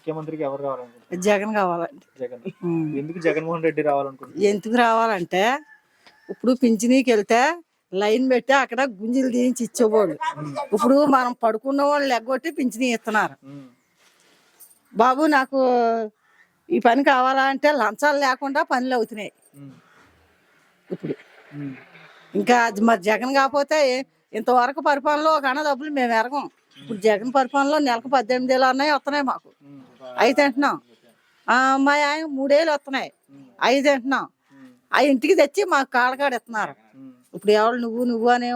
ముఖ్యమంత్రికి ఎవరు రావాలనుకుంటున్నారు? జగన్ కావాలండి. జగన్. ఎందుకు జగన్మోహన్ రెడ్డి రావాలనుకుంటున్నారు? ఎందుకు రావాలంటే ఇప్పుడు పింఛనీకి వెళ్తే లైన్ పెట్టి అక్కడ గుంజీలు తీయించి ఇచ్చేవాళ్ళు. ఇప్పుడు మనం పడుకున్న వాళ్ళు ఎగ్గొట్టి పింఛనీ ఇస్తున్నారు. బాబు నాకు ఈ పని కావాలా అంటే లంచాలు లేకుండా పనులు అవుతున్నాయి ఇప్పుడు. ఇంకా మరి జగన్ కాకపోతే ఇంతవరకు పరిపాలనలో ఒక అన్న డబ్బులు మేము ఎరగం. ఇప్పుడు జగన్ పరిపాలనలో నెలకు 18,000 అన్నవి వస్తున్నాయి మాకు. 5 తింటున్నాం. మా ఆయన 3 ఏళ్ళు వస్తున్నాయి. 5 తింటున్నాం. ఆ ఇంటికి తెచ్చి మాకు కాళ్ళకాడ ఇస్తున్నారు. ఇప్పుడు ఎవరు నువ్వు అని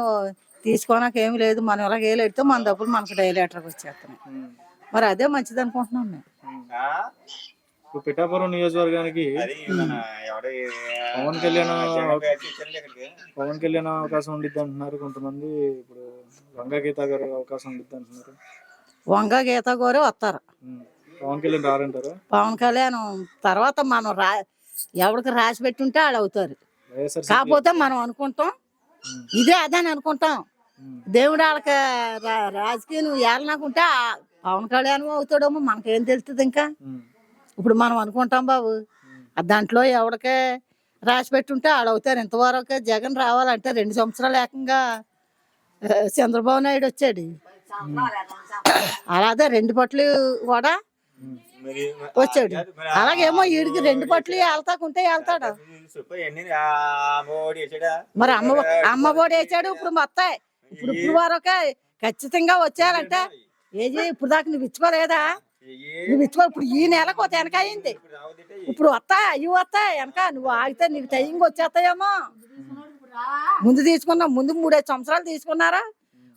తీసుకోనాక ఏమి లేదు. మనం ఇలాగ ఏలేడితే మన డబ్బులు మనకు డైలీ లీటర్కి వచ్చేస్తున్నాయి. మరి అదే మంచిది అనుకుంటున్నాం మేము. పిఠాపురం నియోజకవర్గానికి పవన్ కళ్యాణ్ అవకాశం ఉండిద్ది అంటున్నారు కొంతమంది. ఇప్పుడు వంగా గీత గారు అవకాశం ఉండిద్ది అంటున్నారు. వంగా గీత గారు వస్తారు. పవన్ కళ్యాణ్ రారంటారా? పవన్ కళ్యాణ్ తర్వాత మనం ఎవరికి రాసి పెట్టి ఉంటే వాళ్ళు అవుతారు. కాకపోతే మనం అనుకుంటాం ఇదే అదని అనుకుంటాం. దేవుడు వాళ్ళకి రాజకీయం ఏళ్ళనాకుంటే పవన్ కళ్యాణ్ అవుతాడేమో మనకేం తెలుస్తుంది. ఇంకా ఇప్పుడు మనం అనుకుంటాం బాబు దాంట్లో ఎవరికే రాసి పెట్టుంటే ఆడవుతారు. ఇంతవరకు జగన్ రావాలంటే 2 సంవత్సరాలు ఏకంగా చంద్రబాబు నాయుడు వచ్చాడు. అలాగే 2 పట్లు కూడా వచ్చాడు. అలాగేమో వీడికి 2 పట్లు వెళ్తాకుంటే వెళ్తాడు. మరి అమ్మఒడి వేసాడు. ఇప్పుడు మొత్తం ఇప్పుడు వరకే ఖచ్చితంగా వచ్చారంటే ఏది ఇప్పుడు దాకా నువ్వు ఇచ్చుకోలేదా? నువ్వు ఇచ్చుకో. ఇప్పుడు ఈ నెలకు ఒక వెనక అయింది. ఇప్పుడు ఇవి వస్తాయి వెనక. నువ్వు ఆగితే నీకు టైంకి వచ్చేస్తాయేమో. ముందు తీసుకున్నాం. ముందు 3-5 సంవత్సరాలు తీసుకున్నారా?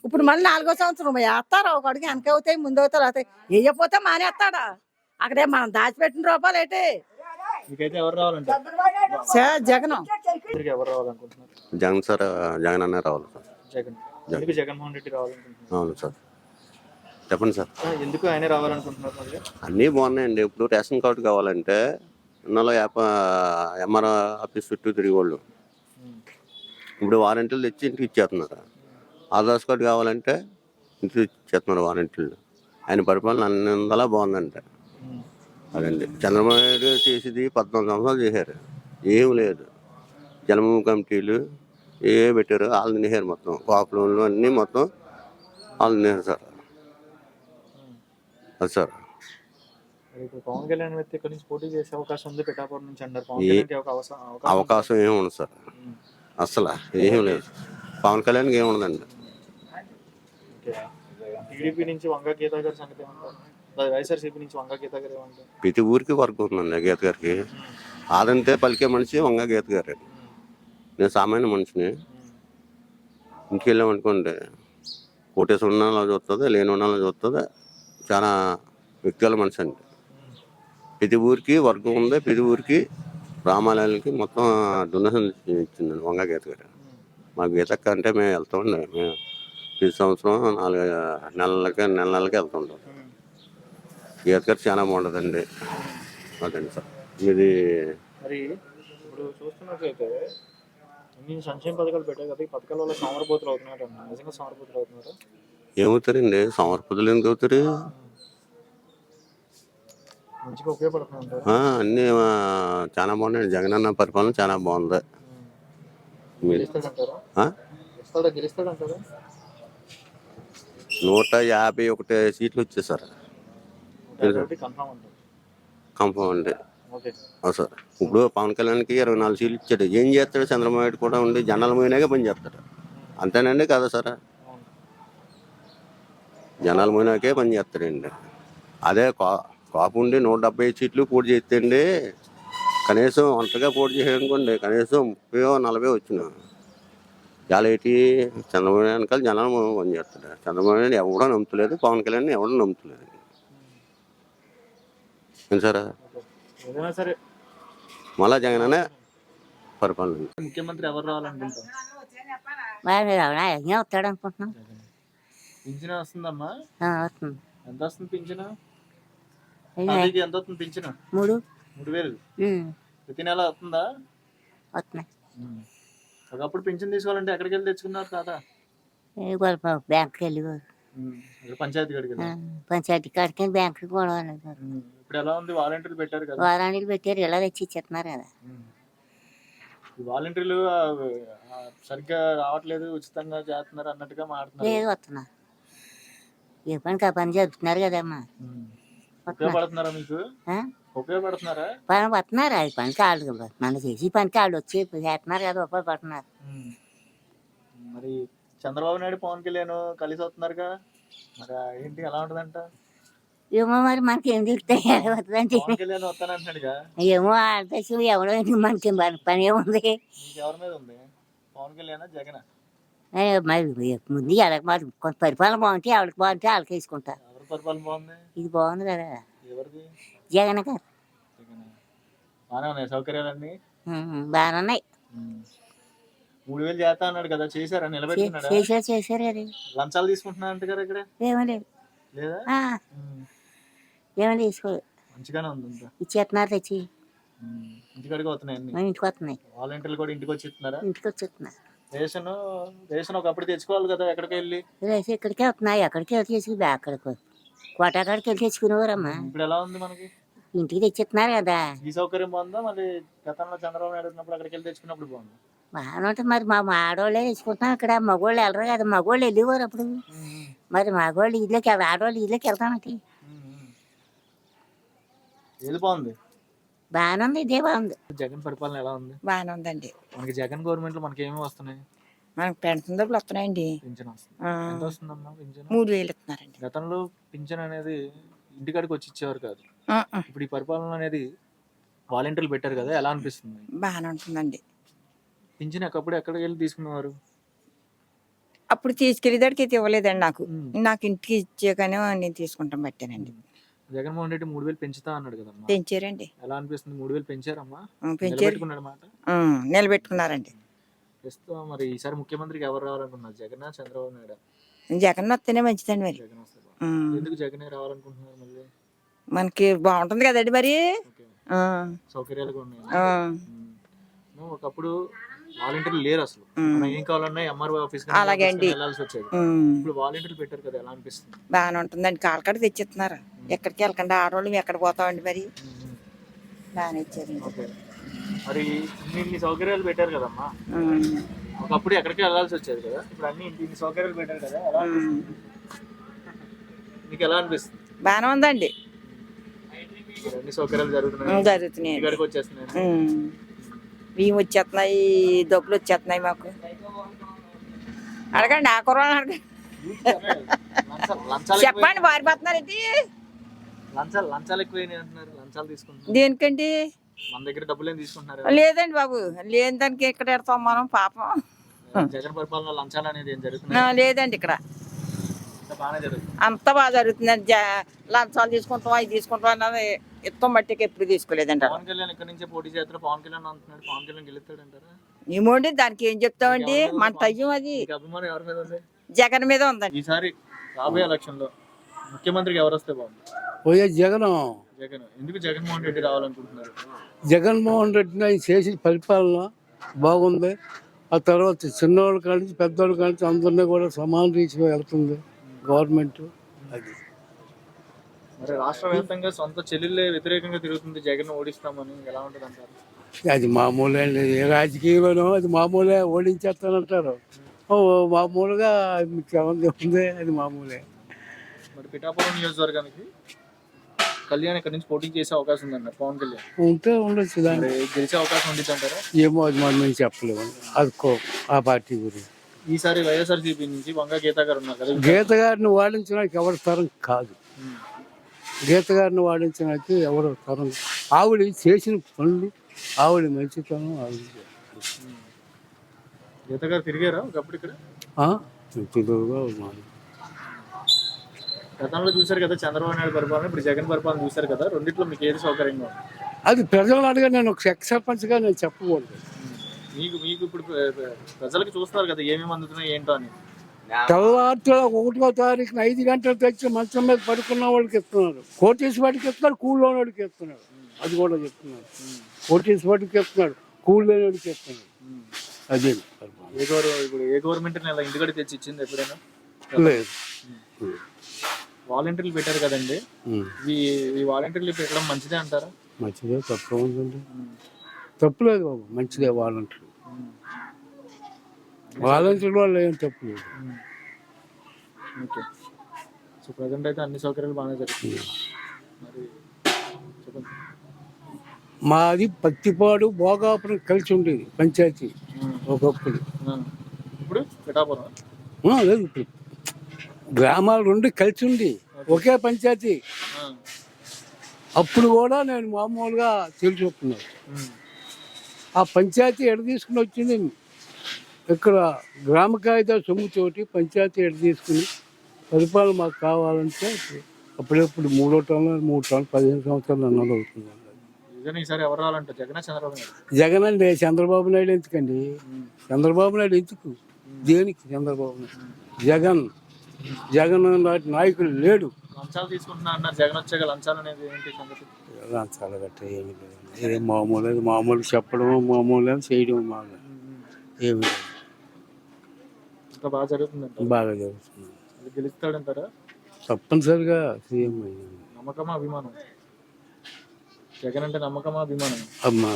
ఇప్పుడు మళ్ళీ 4వ సంవత్సరం వేస్తారు. ఒక అడుగు వెనక అవుతాయి, ముందు అవుతారు. అవుతాయి వేయకపోతే మానేస్తాడా? అక్కడే మనం దాచిపెట్టిన రూపాయలు ఏంటి? జగన్. జగన్ సార్, జగన్ అన్న రావాలి సార్. జగన్మోహన్ రెడ్డి రావాలనుకుంటున్నారు. అవును సార్. చెప్పండి సార్. ఎందుకు ఆయన రావాలనుకుంటున్నారు? అన్నీ బాగున్నాయండి. ఇప్పుడు రేషన్ కార్డు కావాలంటే ఇన్నాళ్ళు ఎంఆర్ ఆఫీస్ చుట్టూ తిరిగేవాళ్ళు. ఇప్పుడు వారంటీలు తెచ్చి ఇంటికి ఇచ్చేస్తున్నారు. ఆధార్ కార్డు కావాలంటే ఇంటికి ఇచ్చేస్తున్నారు వారంటీలు. ఆయన పరిపాలన అన్నిందలా బాగుందంటే అదండి. చంద్రబాబు నాయుడు చేసేది 14 సంవత్సరాలు చేశారు. ఏం లేదు. జన్మభూమి కమిటీలు పెట్టారు. వాళ్ళు తినేశారు మొత్తం. కాపులు అన్నీ మొత్తం వాళ్ళు తినేశారు సార్. అది సార్. పవన్ కళ్యాణ్ ఇక్కడ నుంచి పోటీ చేసే అవకాశం ఉంది పిఠాపురం నుంచి అన్నారు. అవకాశం ఏమి ఉండదు సార్. అసలు ఏం లేదు. పవన్ కళ్యాణ్కి ఏమి ఉండదండి. టీడీపీ నుంచి వంగా గీత గారి సంగతి ఏమంటారు? వైఎస్ఆర్సీపీ నుంచి వంగా గీత గారు ఏమంటారు? ప్రతి ఊరికి వర్క్ అవుతుందండి గీత గారికి. ఆదంతే పలికే మనిషి వంగా గీత గారు. నేను సామాన్య మనిషిని. ఇంటికి వెళ్ళామనుకోండి కోటేశ్వర ఉన్నాలో చూస్తుంది, లేని ఉన్నాలో చూస్తుంది. చాలా వ్యక్తిగల మనిషి అండి. ప్రతి ఊరికి వర్గం ఉంది. ప్రతి ఊరికి రామాలయాలకి మొత్తం డొనేషన్ ఇచ్చిందండి వంగా గీత గారు. మా గీతక్క అంటే మేము వెళ్తామండి. మేము ప్రతి సంవత్సరం 4 నెలలకి వెళ్తుంటాం. గీత గారు చాలా బాగుంటుందండి. అదండి సార్. ఇది మరి ఇప్పుడు చూస్తున్నట్లయితే ఇన్ని సంక్షేమ పథకాలు పెట్టారు కదా, ఈ పథకాల వల్ల సోమరపోతులు అవుతున్నారు. నిజంగా సోమరపోతులు అవుతున్నారా? ఏమవుతారండి? సోమరపోతులు ఎందుకు అవుతారు? మంచిగా ఉపయోగపడుతుంది. అన్నీ చాలా బాగున్నాయి. జగన్ అన్న పరిపాలన చాలా బాగుంది. 151 సీట్లు వచ్చేసారు. కన్ఫర్మ్ అండి. సార్ ఇప్పుడు పవన్ కళ్యాణ్కి 24 సీట్లు ఇచ్చాడు. ఏం చేస్తాడు? చంద్రబాబు నాయుడు కూడా ఉండి జనాల పోయినాకే పని చేస్తాడు. అంతేనండి కదా సార్? జనాల పోయినాకే పని చేస్తాడండి. అదే కాపు ఉండి 170 సీట్లు పోటీ చేస్తే కనీసం ఒంటరిగా పోటీ చేయాలనుకోండి కనీసం 30-40 వచ్చిన చాలా ఏంటి చంద్రబాబు వెనకాల జనాలు పని చేస్తాడు. చంద్రబాబు నాయుడు ఎవడో నమ్ముతలేదు. పవన్ కళ్యాణ్ ఎవడో నమ్ముతలేదు. ఏం సార్? మళ్ళా జగన్ అనే పరిపాలన. ముఖ్యమంత్రి ఎవరు రావాలనుకుంటారు? వస్తాడు అనుకుంటున్నాం. పింఛన్ వస్తుందమ్మా? ఎంత వస్తుంది పింఛను? ఎంత వస్తుంది పింఛను? 3,000 ప్రతి నెల వస్తుందా? ఒకప్పుడు పింఛన్ తీసుకోవాలంటే ఎక్కడికి వెళ్ళి తెచ్చుకున్నారు కదా? బ్యాంక్కి వెళ్ళి పంచాయతీ కాడికి. పంచాయతీ కాడికి బ్యాంక్కి కూడా ఇప్పుడు ఎలా ఉంది? వాలంటీర్లు పెట్టారు కదా. వారానికి పెట్టారు, ఇలా తెచ్చి ఇచ్చేస్తున్నారు కదా. ఈ వాలంటీర్లు సరిగ్గా రావట్లేదు, ఉచితంగా చేస్తున్నారు అన్నట్టుగా మాట్లాడుతున్నారు. లేదు, వస్తున్నారు. ఏ పనికి ఆ పని జరుపుతున్నారు కదమ్మా. ఉపయోగపడుతున్నారా మీకు? ఆ? ఉపయోగపడుతున్నారా? పని వస్తున్నారు. అది పనికి వాళ్ళు మన చేసి పనికి వాళ్ళు వచ్చి చేస్తున్నారు కదా, ఉపయోగపడుతున్నారు. మరి చంద్రబాబు నాయుడు పవన్ కళ్యాణ్ కలిసి వస్తున్నారుగా, మరి ఏంటి ఎలా ఉంటుందంట? ఏమో మరి మనకి ఏం తెలుస్తాయి, ఎలా వస్తుందంటే. పవన్ కళ్యాణ్ వస్తానంటున్నాడుగా. ఏమో ఆడదేశం ఎవడో మనకి పని ఏముంది. మీకు ఎవరి మీద ఉంది? పవన్ కళ్యాణ్ జగన్? మరి ముందు ఎలా కొంత పరిపాలన బాగుంటే ఎవరికి బాగుంటే వాళ్ళకి వేసుకుంటారు. ఎవరి పరిపాలన బాగుంది? ఇది బాగుంది కదా, ఎవరిది? జగన్ గారు. బాగానే ఉన్నాయి సౌకర్యాలన్నీ, బాగానే ఉన్నాయి. 3000 చేస్తా అన్నాడు కదా, చేశారా? నిలబెట్టుకున్నాడా? చేశారు అది. లంచాలు తీసుకుంటున్నా అంటే కదా ఇక్కడ? ఏమో లేదు, లేదా? ఏమో తీసుకోలేదు, మంచిగానే ఉంది అంతా. ఇచ్చేస్తున్నారు తెచ్చి. ఇంటికాడికి వస్తున్నాయి అన్ని. ఇంటికి వస్తున్నాయి. వాలంటీర్లు కూడా ఇంటికి వచ్చి ఇస్తున్నారా? ఇంటికి వచ్చేస్తున్నారు. రేషన్ ఒకప్పుడు తెచ్చుకోవాలి కదా, ఎక్కడికి వెళ్ళి? రేసి ఇక్కడికే వస్తున్నాయి, ఎక్కడికి వెళ్ళి తెచ్చుకుంది, అక్కడికి కోటాకాడికి వెళ్ళి తెచ్చుకునేవారమ్మా. ఇప్పుడు ఎలా ఉంది మనకి? ఇంటికి తెచ్చిస్తున్నారు కదా. ఈ సౌకర్యం బాగుందా? మళ్ళీ గతంలో చంద్రబాబు నాయుడు ఉన్నప్పుడు అక్కడికి వెళ్ళి తెచ్చుకున్నప్పుడు బాగుంది? బాగానే ఉంటుంది. మరి మా ఆడవాళ్ళే తెచ్చుకుంటున్నాం, ఇక్కడ మగవాళ్ళు వెళ్ళరు కదా. మగవాళ్ళు వెళ్ళేవారు అప్పుడు, మరి మగవాళ్ళు ఇళ్ళకి ఆడవాళ్ళు ఇళ్ళకి వెళ్తామటి. ఏది బాగుంది? బాగానే ఉంది, ఇదే బాగుంది. జగన్ పరిపాలన ఎలా ఉంది? బాగానే ఉందండి. మనకి జగన్ గవర్నమెంట్ లో మనకి ఏమేమి వస్తున్నాయి? మనకు పెన్షన్ డబ్బులు వస్తున్నాయండి. పింఛన్ వస్తుంది. ఎంత వస్తుందమ్మా పింఛన్? 3000 ఇస్తున్నారండి. గతంలో పింఛన్ అనేది ఇంటికాడికి వచ్చి ఇచ్చేవారు కాదు. ఇప్పుడు ఈ పరిపాలన అనేది వాలంటీర్లు పెట్టారు కదా, ఎలా అనిపిస్తుంది? బాగానే ఉంటుందండి. పింఛన్ ఒకప్పుడు ఎక్కడికి వెళ్ళి తీసుకునేవారు? అప్పుడు తీసుకెళ్ళేదానికి అయితే ఇవ్వలేదండి నాకు. నాకు ఇంటికి ఇచ్చాకనే నేను తీసుకుంటాం పెట్టానండి. జగన్మోహన్ రెడ్డి 3000 పెంచుతా అన్నాడు కదమ్మా, పెంచారండి. ఎలా అనిపిస్తుంది? 3000 పెంచారమ్మా, పెంచారు, నిలబెట్టుకున్నారండి. ప్రస్తుతం మరి ఈసారి ముఖ్యమంత్రికి ఎవరు రావాలనుకున్నారు, జగన్ చంద్రబాబు నాయుడు? జగన్ వస్తేనే మంచిదండి. మరి జగన్ వస్తే ఎందుకు జగనే రావాలనుకుంటున్నారు మళ్ళీ? మనకి బాగుంటుంది కదండి మరి, సౌకర్యాలు కూడా ఉన్నాయి. ఒకప్పుడు వాలంటీర్లు లేరు అసలు, మనం ఏం కావాలన్నా ఎంఆర్ఓ ఆఫీస్ వెళ్ళాల్సి వచ్చేది. ఇప్పుడు వాలంటీర్లు పెట్టారు కదా, ఎలా అనిపిస్తుంది? బాగానే ఉంటుందండి. కాలకాడ తెచ్చిస్తున్నారు, ఎక్కడికి వెళ్ళకుండా ఆడవాళ్ళు ఎక్కడ పోతామండి మరి. బాగానే ఇచ్చారండి. మరి ఇన్ని సౌకర్యాలు పెట్టారు కదమ్మా, ఒకప్పుడు ఎక్కడికి వెళ్ళాల్సి వచ్చేది కదా, ఇప్పుడు అన్ని ఇన్ని సౌకర్యాలు పెట్టారు కదా, ఎలా అనిపిస్తుంది? మీకు ఎలా అనిపిస్తుంది? బాగానే ఉందండి, అన్ని సౌకర్యాలు జరుగుతున్నాయి, ఇక్కడికి వచ్చేస్తున్నాయి. బియ్యం వచ్చేస్తున్నాయి, డబ్బులు వచ్చేస్తున్నాయి మాకు. అడగండి, ఆ కుర్ర అడగండి, చెప్పండి. పారిపోతున్నారు ఏంటి? లంచాలు ఎక్కువైనాయి అంటున్నారు, లంచాలు తీసుకుంటున్నారు. దేనికండి? మన దగ్గర డబ్బులు ఏం తీసుకుంటున్నారు? లేదండి బాబు, లేని దానికి ఎక్కడ ఎడతాం మనం పాపం. జగన్ పరిపాలన లంచాలు అనేది ఏం జరుగుతుంది? లేదండి, ఇక్కడ అంతా బాగా జరుగుతుందండి. లంచాలు తీసుకుంటాం, అవి తీసుకుంటాం అన్నది ఇత్తం మట్టికి ఎప్పుడు తీసుకోలేదండి. పవన్ కళ్యాణ్ ఇక్కడ నుంచే పోటీ చేస్తారు, పవన్ కళ్యాణ్ అంటున్నాడు, పవన్ కళ్యాణ్ గెలుస్తాడంటారా? ఏమోండి, దానికి ఏం చెప్తామండి, మన టయ్యం అది. అభిమానం ఎవరి మీద ఉంది? జగన్ మీద ఉందండి. ఈసారి రాబోయే ఎలక్షన్ లో ముఖ్యమంత్రికి ఎవరు వస్తే బాగుంది? జగన్. జగన్ ఎందుకు జగన్మోహన్ రెడ్డి రావాలనుకుంటున్నారు? జగన్మోహన్ రెడ్డి ఆయన చేసిన పరిపాలన బాగుంది. ఆ తర్వాత చిన్నవాళ్ళ కాడి నుంచి పెద్దవాళ్ళ కాడి నుంచి అందరినీ కూడా సమాన రీతిలో వెళ్తుంది గవర్నమెంట్. అది మరి రాష్ట్ర వ్యాప్తంగా సొంత చెల్లెళ్ళే వ్యతిరేకంగా తిరుగుతుంది, జగన్ ఓడిస్తామని, ఎలా ఉంటుంది అంటారు? అది మామూలే అండి, ఏ రాజకీయంలోనో అది మామూలే, ఓడించేస్తానంటారు. మామూలుగా మీకు ఏమంది ఉంది, అది మామూలే. మరి పిఠాపురం నియోజకవర్గానికి కళ్యాణ్ ఇక్కడ నుంచి పోటీ చేసే అవకాశం ఉందన్నారు పవన్ కళ్యాణ్. ఉంటే ఉండొచ్చు, దాన్ని గెలిచే అవకాశం ఉంది అంటారా? ఏమో అది మనం మేము చెప్పలేము, అది ఆ పార్టీ గురించి. ఈసారి వైఎస్ఆర్సీపీ నుంచి వంగ గీత గారు ఉన్నారు కదా, గీత గారిని వాడించడానికి ఎవరి తరం కాదు. గీత గారిని వాడించడానికి ఎవరు తరం. ఆవిడ చేసిన పనులు, ఆవిడ మంచితనం, ఆవిడ గీత గారు తిరిగారా ఒకప్పుడు ఇక్కడ? గతంలో చూసారు కదా చంద్రబాబు నాయుడు పరిపాలన, ఇప్పుడు జగన్ పరిపాలన చూసారు కదా, రెండిట్లో మీకు ఏది సౌకర్యంగా ఉంది? అది ప్రజలు అడిగా నేను ఒక ఎక్స్ సర్పంచ్గా నేను చెప్పకూడదు. మీకు ఇప్పుడు ప్రజలకు చూస్తున్నారు కదా ఏమేమి అందుతున్నాయి ఏంటో అని. తెల్లవారుతో 1వ తారీఖున 5 గంటలు తెచ్చి మంచం మీద పడుకున్న వాళ్ళకి ఇస్తున్నారు, కోటేశ్వరికి ఇస్తున్నారు, కూలిలోని వాడికి ఇస్తున్నారు. అది కూడా చెప్తున్నారు, కోటేశ్వరికి ఇస్తున్నాడు, కూలిలోని వాడికి ఇస్తున్నాడు. అదే ఇప్పుడు ఏ గవర్నమెంట్ ఇంటికాడ తెచ్చి ఇచ్చింది ఎప్పుడైనా? లేదు. వాలంటీర్లు పెట్టారు కదండి, ఈ వాలంటీర్లు పెట్టడం మంచిదే అంటారా? మంచిదే, తప్పు ఉందండి. తప్పులేదు బాబు, మంచిదే. వాలంటీర్ వాళ్ళు ఏం తప్పు లేదు. ఓకే. సో ప్రజెంట్ అయితే అన్ని సౌకర్యాలు బాగానే జరుగుతుంది. మరి చెప్పండి. మాది పత్తిపాడు భోగాపురం కలిసి ఉండేది పంచాయతీ ఒకప్పుడు. ఇప్పుడు పిఠాపురం లేదు, ఇప్పుడు గ్రామాలు రెండు కలిసి ఉండి ఒకే పంచాయతీ. అప్పుడు కూడా నేను మామూలుగా తెలుసుకున్నాను. ఆ పంచాయతీ ఎడ తీసుకుని వచ్చింది ఇక్కడ గ్రామ కాగితా సొమ్ముతోటి పంచాయతీ ఎడ తీసుకుని పరిపాలన మాకు కావాలంటే అప్పుడెప్పుడు 3 టన్నులు 15 సంవత్సరాలు అన్నది అవుతుంది. ఈసారి ఎవరు రావాలంటే జగన్ చంద్రబాబు నాయుడు? జగన్ అండి. చంద్రబాబు నాయుడు ఎందుకండి? చంద్రబాబు నాయుడు ఎందుకు? దేనికి చంద్రబాబు నాయుడు? జగన్ లాంటి నాయకులు లేడు. లంచాలు తీసుకుంటున్నా అన్నారు, జగన్ వచ్చాక లంచాలు అనేది ఏంటి సంగతి? లంచాలు గట్ట ఏమి లేదు. ఇది మామూలు చెప్పడం మామూలు, చేయడం మామూలు, ఏమి లేదు. ఇంకా బాగా జరుగుతుందంట? బాగా జరుగుతుంది. గెలుస్తాడంటారా? తప్పనిసరిగా సీఎం అయ్యింది. నమ్మకమా అభిమానం? జగన్ అంటే నమ్మకమా అభిమానం? అమ్మా